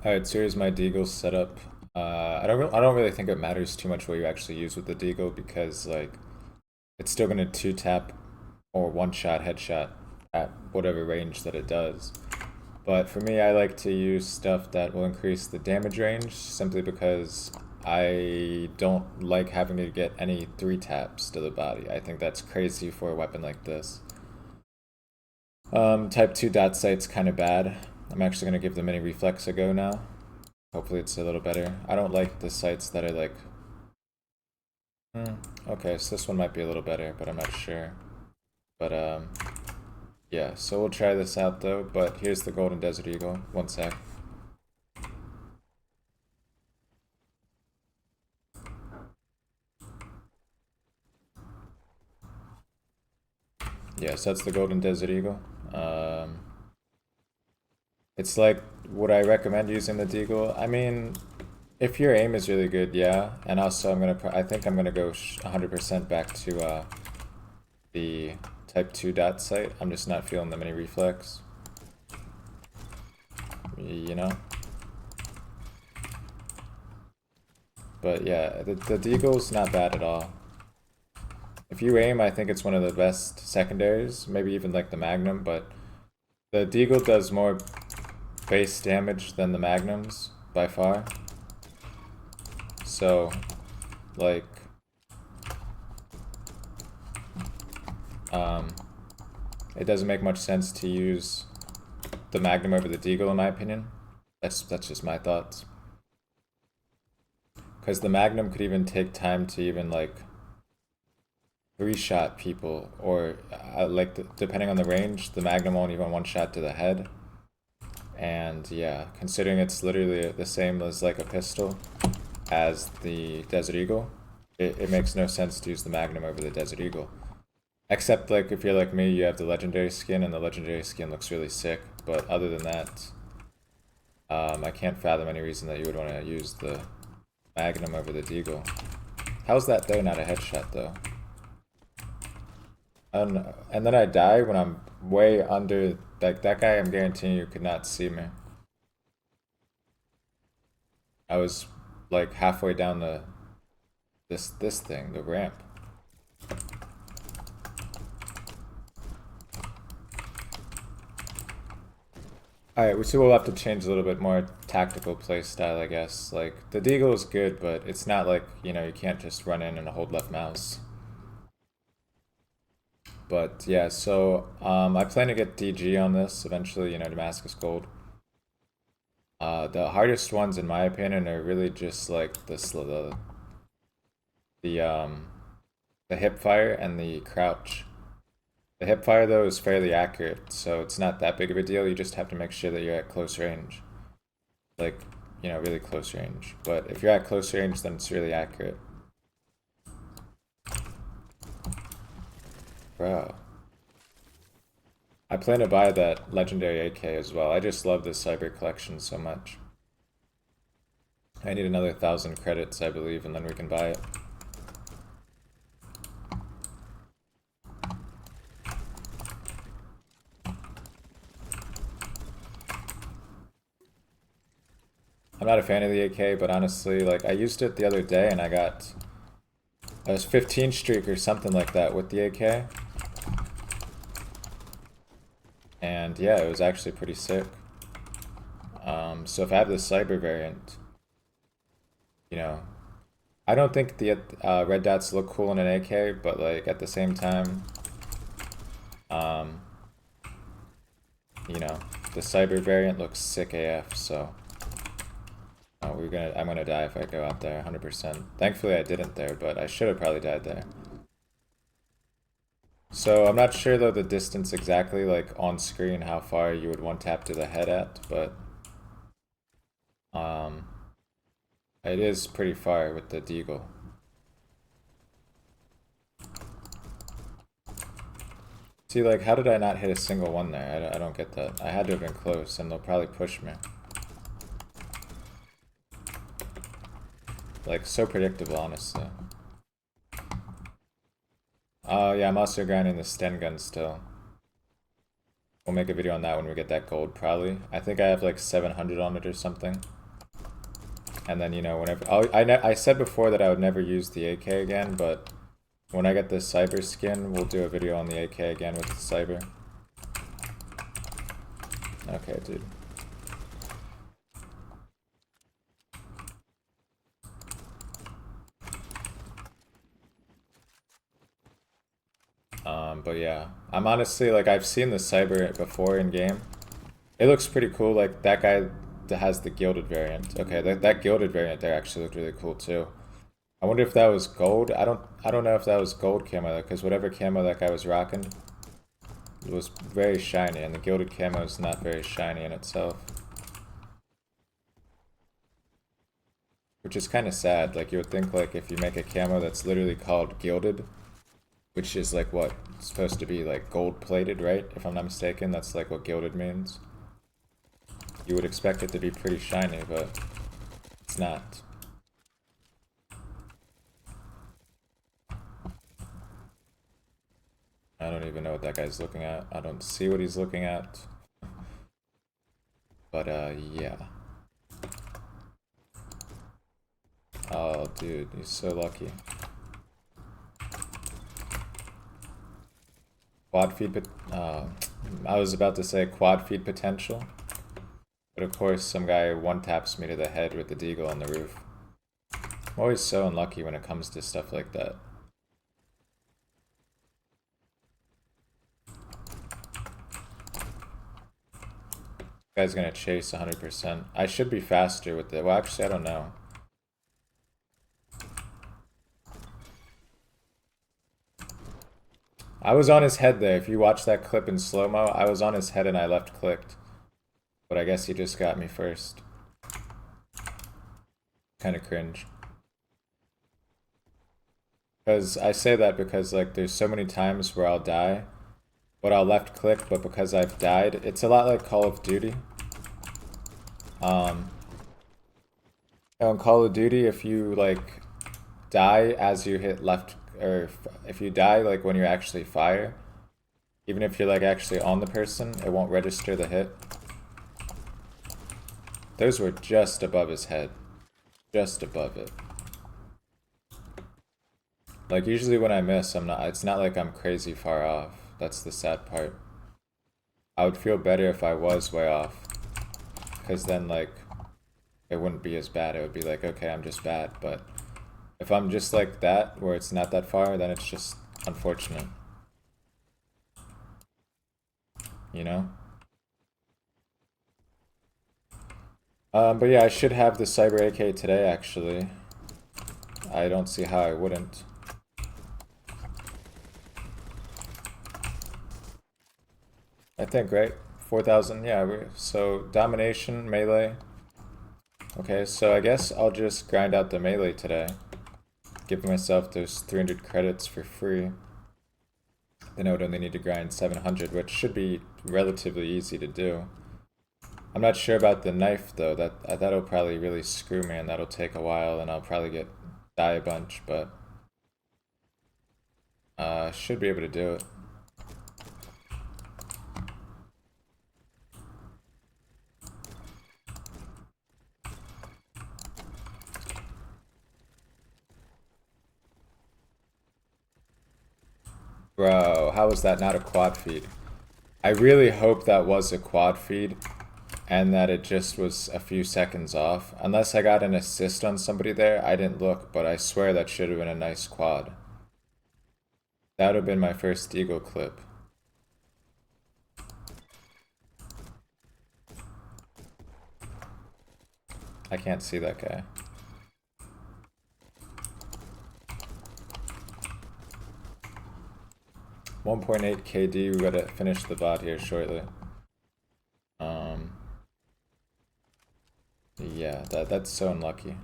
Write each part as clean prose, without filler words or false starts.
Alright, so here's my deagle setup. I don't really think it matters too much what you actually use with the deagle because like it's still gonna two tap or one shot headshot at whatever range that it does. But for me, I like to use stuff that will increase the damage range simply because I don't like having to get any three taps to the body. I think that's crazy for a weapon like this. Type 2 dot sight's kind of bad. I'm actually going to give the mini reflex a go now. Hopefully it's a little better. I don't like the sights that are like... okay, so this one might be a little better, but I'm not sure. But yeah, so we'll try this out though, but here's the Golden Desert Eagle. One sec. Yeah, so that's the Golden Desert Eagle. It's like, would I recommend using the deagle? I mean, if your aim is really good, yeah. And also, I think I'm gonna go 100% back to the Type 2 dot sight. I'm just not feeling the mini reflex. You know? But yeah, the deagle's not bad at all. If you aim, I think it's one of the best secondaries, maybe even like the Magnum, but the deagle does more base damage than the Magnums by far. So, like, it doesn't make much sense to use the Magnum over the deagle in my opinion. That's just my thoughts. Because the Magnum could even take time to even like three-shot people, or depending on the range, the Magnum won't even one-shot to the head. And yeah, considering it's literally the same as like a pistol as the Desert Eagle, it makes no sense to use the Magnum over the Desert Eagle. Except like if you're like me, you have the legendary skin, and the legendary skin looks really sick. But other than that, I can't fathom any reason that you would want to use the Magnum over the deagle. How's that though not a headshot though? And then I die when I'm way under, like that guy, I'm guaranteeing you could not see me. I was like halfway down this thing, the ramp. Alright, so we'll have to change a little bit more tactical play style, I guess. Like, the deagle is good, but it's not like, you know, you can't just run in and hold left mouse. But yeah, so I plan to get DG on this eventually, you know, Damascus Gold. The hardest ones, in my opinion, are really just like the hip fire and the crouch. The hip fire though is fairly accurate, so it's not that big of a deal. You just have to make sure that you're at close range, like, you know, really close range. But if you're at close range, then it's really accurate. Bro. I plan to buy that legendary AK as well. I just love this cyber collection so much. I need another 1,000 credits, I believe, and then we can buy it. I'm not a fan of the AK, but honestly, like, I used it the other day and I was 15 streak or something like that with the AK. And yeah, it was actually pretty sick. So if I have the cyber variant, you know, I don't think the red dots look cool in an AK, but like at the same time, you know, the cyber variant looks sick AF, so I'm gonna die if I go out there 100%. Thankfully I didn't there, but I should have probably died there. So I'm not sure though the distance exactly, like on screen, how far you would one tap to the head at, but it is pretty far with the deagle. See, like, how did I not hit a single one there? I don't get that. I had to have been close, and they'll probably push me. Like, so predictable, honestly. Oh, yeah, I'm also grinding the Sten gun still. We'll make a video on that when we get that gold, probably. I think I have like 700 on it or something. And then, you know, whenever I said before that I would never use the AK again, but when I get the cyber skin, we'll do a video on the AK again with the cyber. Okay, dude. But yeah, I'm honestly, like, I've seen the cyber before in game. It looks pretty cool. Like, that guy that has the gilded variant. Okay, that gilded variant there actually looked really cool too. I wonder if that was gold. I don't know if that was gold camo, because whatever camo that guy was rocking, it was very shiny, and the gilded camo is not very shiny in itself. Which is kind of sad. Like, you would think, like, if you make a camo that's literally called gilded, which is like what it's supposed to be, like gold plated, right? If I'm not mistaken, that's like what gilded means. You would expect it to be pretty shiny, but it's not. I don't even know what that guy's looking at. I don't see what he's looking at. But yeah. Oh, dude, he's so lucky. Quad feed, I was about to say quad feed potential, but of course some guy one taps me to the head with the deagle on the roof. I'm always so unlucky when it comes to stuff like that. Guy's gonna chase 100%. I should be faster with it. Well, actually, I don't know. I was on his head there. If you watch that clip in slow-mo, I was on his head and I left clicked. But I guess he just got me first. Kind of cringe. Because I say that because, like, there's so many times where I'll die, but I'll left click, but because I've died, it's a lot like Call of Duty. In Call of Duty, if you, like, die as you hit left, or if you die, like, when you actually fire, even if you're, like, actually on the person, it won't register the hit. Those were just above his head. Just above it. Like, usually when I miss, it's not like I'm crazy far off. That's the sad part. I would feel better if I was way off. Because then, like, it wouldn't be as bad. It would be like, okay, I'm just bad. But if I'm just like that, where it's not that far, then it's just unfortunate. You know? But yeah, I should have the Cyber AK today, actually. I don't see how I wouldn't. I think, right? 4,000, yeah. So, domination, melee. Okay, so I guess I'll just grind out the melee today. Give myself those 300 credits for free. Then I would only need to grind 700, which should be relatively easy to do. I'm not sure about the knife, though. That'll probably really screw me, and that'll take a while, and I'll probably die a bunch, but should be able to do it. Bro, how was that not a quad feed? I really hope that was a quad feed and that it just was a few seconds off. Unless I got an assist on somebody there, I didn't look, but I swear that should have been a nice quad. That would have been my first Eagle clip. I can't see that guy. $1.8 KD, we gotta finish the VOD here shortly. Yeah, that's so unlucky.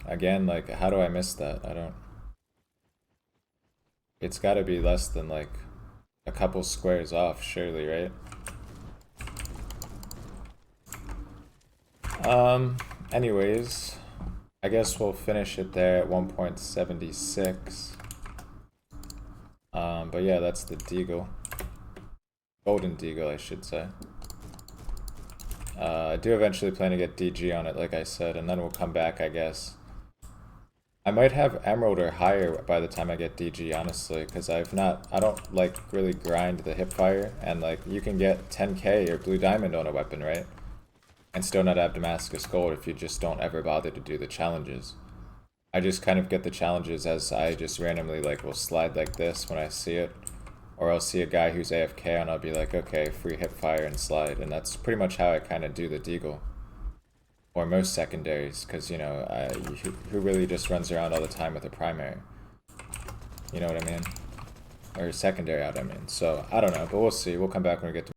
Again, like, how do I miss that? I don't... It's gotta be less than, like, a couple squares off, surely, right? Anyways, I guess we'll finish it there at 1.76. But yeah, that's the Deagle. Golden Deagle, I should say. I do eventually plan to get DG on it, like I said, and then we'll come back, I guess. I might have Emerald or higher by the time I get DG, honestly, because I don't like really grind the hipfire, and like you can get 10k or blue diamond on a weapon, right? And still not have Damascus Gold if you just don't ever bother to do the challenges. I just kind of get the challenges as I just randomly like will slide like this when I see it. Or I'll see a guy who's AFK and I'll be like, okay, free hipfire and slide. And that's pretty much how I kind of do the Deagle. Or most secondaries, because, you know, who really just runs around all the time with a primary? You know what I mean? Or secondary out, I mean. So, I don't know, but we'll see. We'll come back when we get to